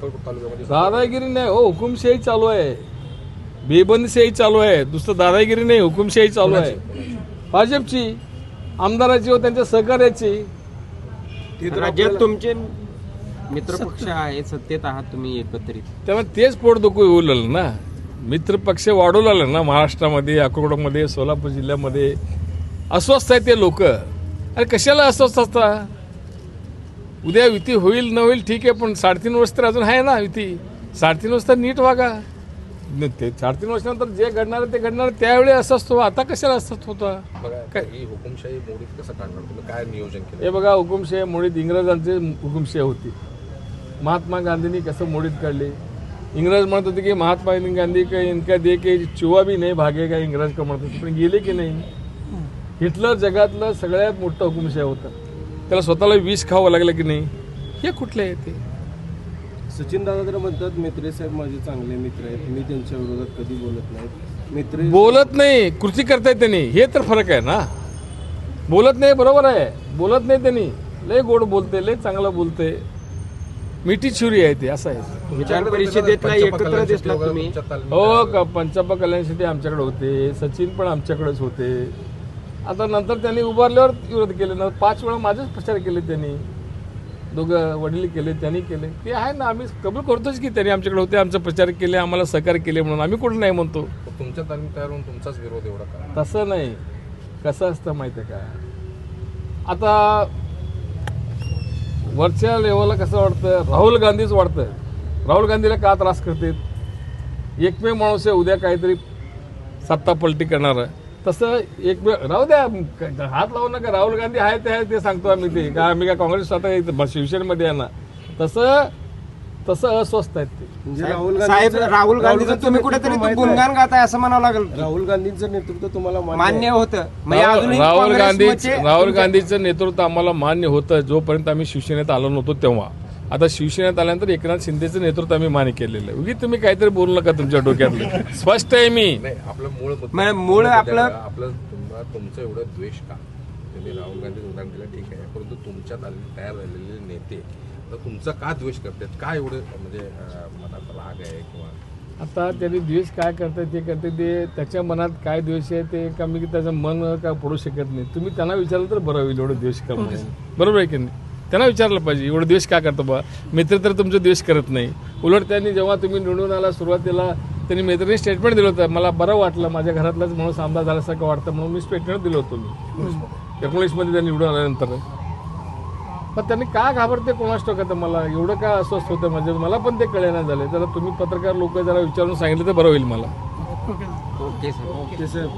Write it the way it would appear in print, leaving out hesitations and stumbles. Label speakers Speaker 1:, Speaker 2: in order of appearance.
Speaker 1: दादागिरी नाही हो, हुकुमशाही चालू आहे, बेबंदीशाही चालू आहे. दुसरं दादागिरी नाही, हुकुमशाही चालू आहे. भाजपची आमदाराची व त्यांच्या सहकार्याची.
Speaker 2: राज्यात तुमचे मित्रपक्ष आहे, सत्तेत आहात तुम्ही एकत्रित,
Speaker 1: त्यामुळे तेच पोटदुखी होऊ लागलं ना. मित्रपक्ष वाढू लागले ना महाराष्ट्रामध्ये, अकोल्यामध्ये, सोलापूर जिल्ह्यामध्ये. अस्वस्थ आहे ते लोक. अरे कशाला अस्वस्थ असता? उद्या युती होईल न होईल ठीक आहे, पण 3.5 वर्ष तर अजून आहे ना युती. 3.5 वर्ष तर नीट वागा. ते 3.5 वर्षानंतर जे घडणार ते घडणार, त्यावेळी अस्वस्थ हो. आता कशाला अस्वस्थ होता?
Speaker 3: ही हुकुमशाही मोडीत कसं काढणार तुम्ही? काय नियोजन केलं?
Speaker 1: हे बघा, हुकुमशाही मोडीत इंग्रजांची हुकुमशाही होती. महात्मा गांधींनी कसं मोडीत काढले? इंग्रज म्हणत होते की महात्मा गांधी का इनका दे के चुवा भी नाही भागेगा, इंग्रज का म्हणत होते, पण गेले की नाही. हिटलर जगातलं सगळ्यात मोठं हुकुमशाही होतं. त्याला स्वतःला विष खावं लागलं की नाही. हे कुठले आहे ते?
Speaker 4: सचिन दादा तर म्हणतात मेत्रे साहेब माझे चांगले मित्र आहेत, मी त्यांच्या विरोधात कधी बोलत नाही. मित्र
Speaker 1: बोलत नाही, कृती करतायत त्यांनी. हे तर फरक आहे ना. बोलत नाही बरोबर आहे, बोलत नाही त्यांनी. लय गोड बोलते, लय चांगलं बोलते, मिठी छुरी आहे ते. असं आहे.
Speaker 2: विचार परिषदेतला एकत्र दिसला तुम्ही.
Speaker 1: हो का, पंचप्पा कल्याणसाठी आमच्याकडे होते, सचिन पण आमच्याकडेच होते. आता नंतर त्यांनी उभारल्यावर विरोध केले ना. 5 वेळा माझेच प्रचार केले त्यांनी. दोघं वडील केले, त्यांनी केले. ते आहे ना, आम्ही कबूल करतोच की त्यांनी आमच्याकडे होते, आमचा प्रचार केले, आम्हाला सहकार्य केले म्हणून. आम्ही कुठं नाही म्हणतो.
Speaker 3: तुमच्या तयार होऊन तुमचाच विरोध एवढा करा?
Speaker 1: तसं नाही. कसं असतं माहिती आहे का, आता वरच्या लेवलला कसं वाटतं, राहुल गांधीच वाटतं. राहुल गांधीला का त्रास करतात? एकमेव माणूस आहे उद्या काहीतरी सत्ता पलटी करणार. तसं एकमेव राहू द्या, हात लावू नका. राहुल गांधी आहे ते सांगतो आम्ही. ते का आम्ही काय काँग्रेस आता शिवसेनेमध्ये आहे ना. तसं अस्वस्थ आहेत ते.
Speaker 4: म्हणजे
Speaker 2: साहेब, राहुल गांधीचं तुम्ही कुठेतरी गुणगान गाताय असं म्हणावं लागेल.
Speaker 4: राहुल गांधींचं नेतृत्व तुम्हाला
Speaker 2: मान्य होतं? म्हणजे अजूनही
Speaker 1: राहुल गांधीचं नेतृत्व आम्हाला मान्य होतं जोपर्यंत आम्ही शिवसेनेत आलो नव्हतो तेव्हा. आता शिवसेनेत आल्यानंतर एकनाथ शिंदेचं नेतृत्व आम्ही मान्य केलेलं आहे. उगीच तुम्ही काहीतरी बोलू नका तुमच्या डोक्यातलं. स्पष्ट आहे मी.
Speaker 3: नाही, आपलं
Speaker 2: मूळ आपलं
Speaker 3: तुमचं एवढं द्वेष का? तुम्ही राहुल गांधी उदाहरण दिलं ठीक आहे, परंतु तुमच्यात तयार झालेले नेते तर तुमचा का द्वेष करतात? काय एवढं म्हणजे मनात राग आहे किंवा?
Speaker 1: आता त्यांनी द्वेष काय करतात ते करते, ते त्याच्या मनात काय द्वेष आहे ते का मी त्याचं मन का पडू शकत नाही. तुम्ही त्यांना विचारलं तर बरं होईल. एवढं द्वेष करणं बरोबर आहे की नाही? त्यांना विचारलं पाहिजे एवढं द्वेष का करतो बा. मित्र तर तुमचं द्वेष करत नाही. उलट त्यांनी जेव्हा तुम्ही निवडून आला सुरुवातीला त्यांनी मैत्रिणी स्टेटमेंट दिलं होतं. मला बरं वाटलं, माझ्या घरातलाच माणूस आमदार झाल्यासारखं वाटतं म्हणून मी स्टेटमेंट दिलं होतं. मी 19मध्ये त्यांनी निवडून आल्यानंतर. पण त्यांनी का घाबरते कोणाच टाकत मला एवढं का अस्वस्थ होतं म्हणजे मला पण ते कळेना झाले. जरा तुम्ही पत्रकार लोक जरा विचारून सांगितलं तर बरं होईल मला.
Speaker 2: Okay sir.
Speaker 4: ओके साहेब.